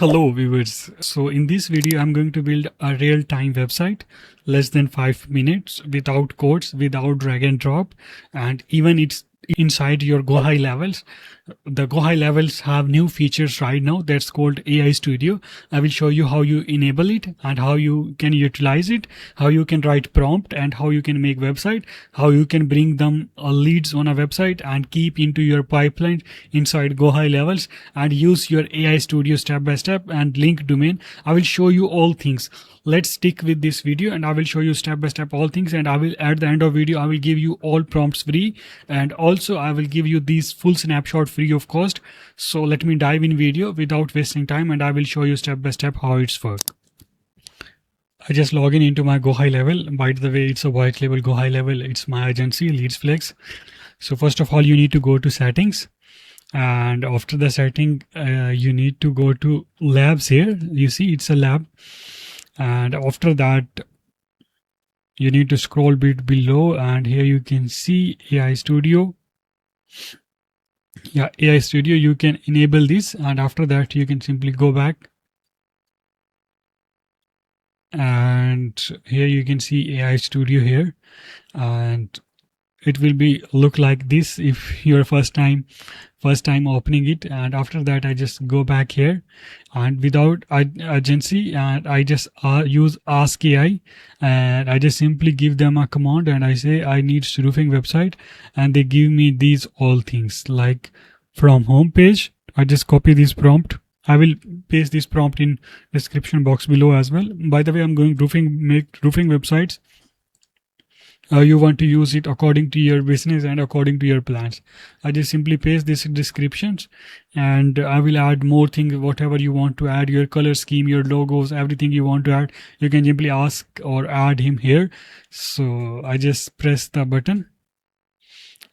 Hello viewers. So in this video I'm going to build a real-time website less than 5 minutes without codes, without drag and drop, and even it's inside your GoHighLevels. The GoHighLevels have new features right now that's called AI Studio. I will show you how you enable it and how you can utilize it, how you can write prompt and how you can make website, how you can bring them leads on a website and keep into your pipeline inside GoHighLevels and use your AI Studio step by step and link domain. I will show you all things. Let's stick with this video and I will show you step by step all things, and I will at the end of video I will give you all prompts free, and also I will give you these full snapshot free of cost. So let me dive in video without wasting time and I will show you step by step how it's work. I just log in into my GoHighLevel. By the way, it's a white label GoHighLevel. It's my agency, Leads Flex. So first of all, you need to go to settings, and after the setting, you need to go to labs here. You see, it's a lab, and after that, you need to scroll a bit below, and here you can see AI Studio. Yeah, AI Studio, you can enable this, and after that you can simply go back, and here you can see AI Studio here, and it will be look like this if you're first time opening it. And after that I just go back here, and without agency, and I just use Ask AI, and I just simply give them a command and I say I need roofing website, and they give me these all things like from home page. I just copy this prompt. I will paste this prompt in description box below as well. By the way, I'm going make roofing websites. You want to use it according to your business and according to your plans. I just simply paste this in descriptions, and I will add more things, whatever you want to add, your color scheme, your logos, everything you want to add. You can simply ask or add him here. So I just press the button.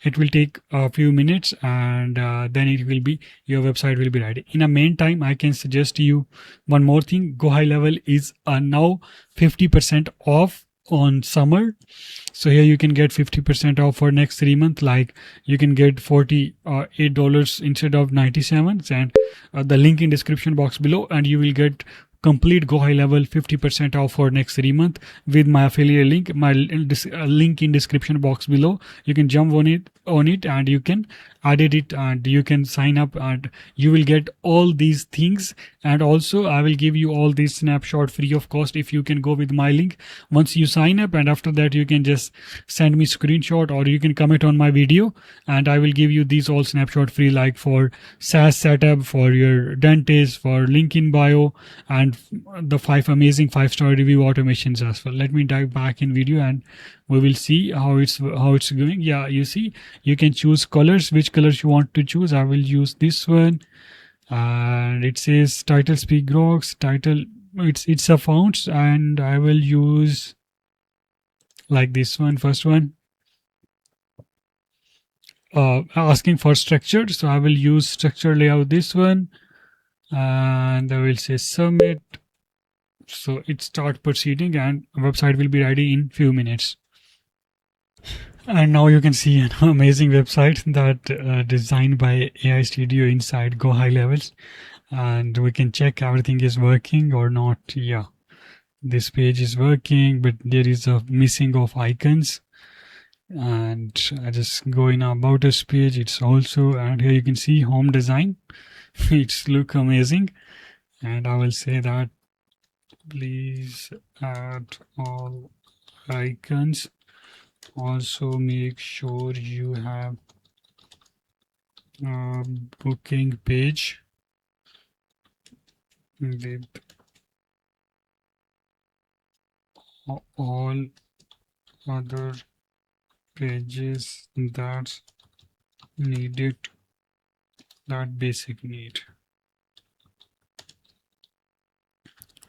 It will take a few minutes, and then it will be, your website will be ready. In the meantime, I can suggest you one more thing. GoHighLevel is now 50% off on summer. So here you can get 50% off for next 3 months. Like you can get $48 instead of 97, and the link in description box below, and you will get complete GoHighLevel 50% off for next 3 months with my affiliate link. My link in description box below. You can jump on it and you can edit it and you can sign up, and you will get all these things. And also I will give you all these snapshot free of cost if you can go with my link once you sign up, and after that you can just send me screenshot or you can comment on my video, and I will give you these all snapshot free, like for SaaS setup, for your dentist, for link in bio, and the 5 amazing 5-star review automations as well. Let me dive back in video and we will see how it's going. Yeah, you see, you can choose colors, which colors you want to choose. I will use this one, and it says title speak rocks title. It's a fonts, and I will use like this one, first one. Asking for structure, so I will use structure layout, this one, and I will say submit. So it start proceeding and website will be ready in few minutes. And now you can see an amazing website that designed by AI Studio inside GoHighLevels, and we can check everything is working or not. Yeah, this page is working, but there is a missing of icons. And I just go in about us page. It's also, and here you can see home design. It's look amazing, and I will say that please add all icons. Also make sure you have a booking page with all other pages that's needed, that basic need.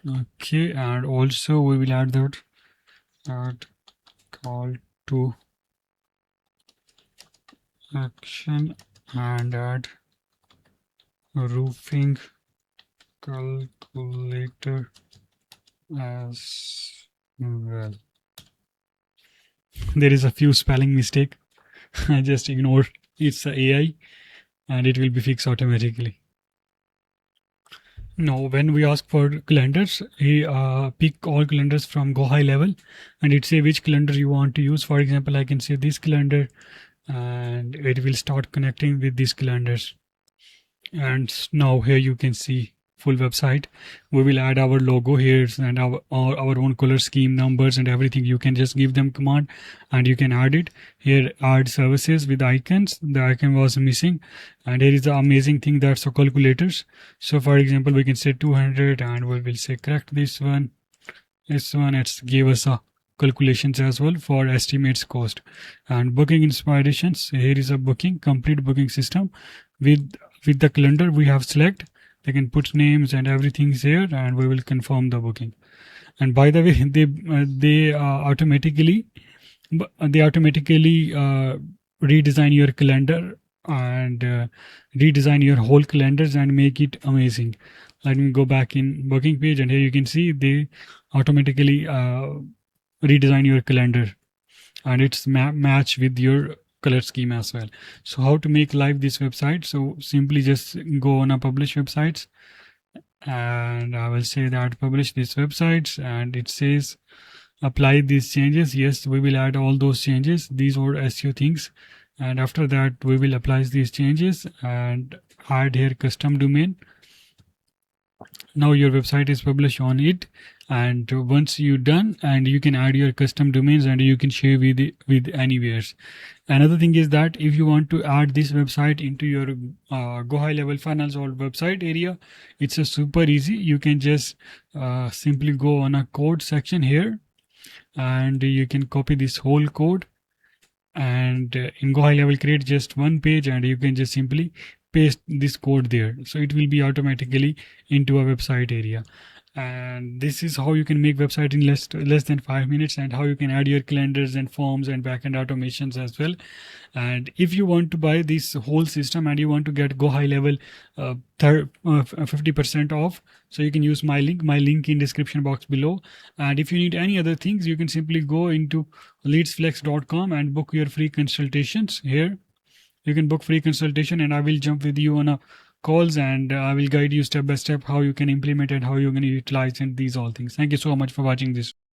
Okay, and also we will add call to action and add roofing calculator as well. There is a few spelling mistake. I just ignore. It's a AI and it will be fixed automatically. No, when we ask for calendars, he pick all calendars from GoHighLevel, and it say which calendar you want to use. For example, I can say this calendar, and it will start connecting with these calendars. And now here you can see full website. We will add our logo here and our own color scheme, numbers and everything. You can just give them command and you can add it here. Add services with icons. The icon was missing, and here is the amazing thing, that's the calculators. So for example, we can say 200 and we will say correct this one. It's give us a calculations as well for estimates cost. And booking inspirations, here is a booking complete booking system with the calendar we have select. They can put names and everything's here, and we will confirm the booking. And by the way, they automatically redesign your calendar and redesign your whole calendars and make it amazing. Let me go back in booking page, and here you can see they automatically redesign your calendar, and it's match with your color scheme as well. So how to make live this website? So simply just go on a publish websites, and I will say that publish these websites, and it says apply these changes. Yes, we will add all those changes. These are SEO things, and after that we will apply these changes and add here custom domain. Now your website is published on it, and once you're done, and you can add your custom domains and you can share with anywhere. Another thing is that if you want to add this website into your GoHighLevel funnels or website area, it's a super easy. You can just simply go on a code section here, and you can copy this whole code, and in GoHighLevel create just one page, and you can just simply paste this code there, so it will be automatically into a website area. And this is how you can make website in less than 5 minutes, and how you can add your calendars and forms and backend automations as well. And if you want to buy this whole system and you want to get GoHighLevel 50% off, so you can use my link in description box below. And if you need any other things, you can simply go into leadsflex.com and book your free consultations here. You can book free consultation, and I will jump with you on a calls, and I will guide you step by step how you can implement and how you're going to utilize and these all things. Thank you so much for watching this.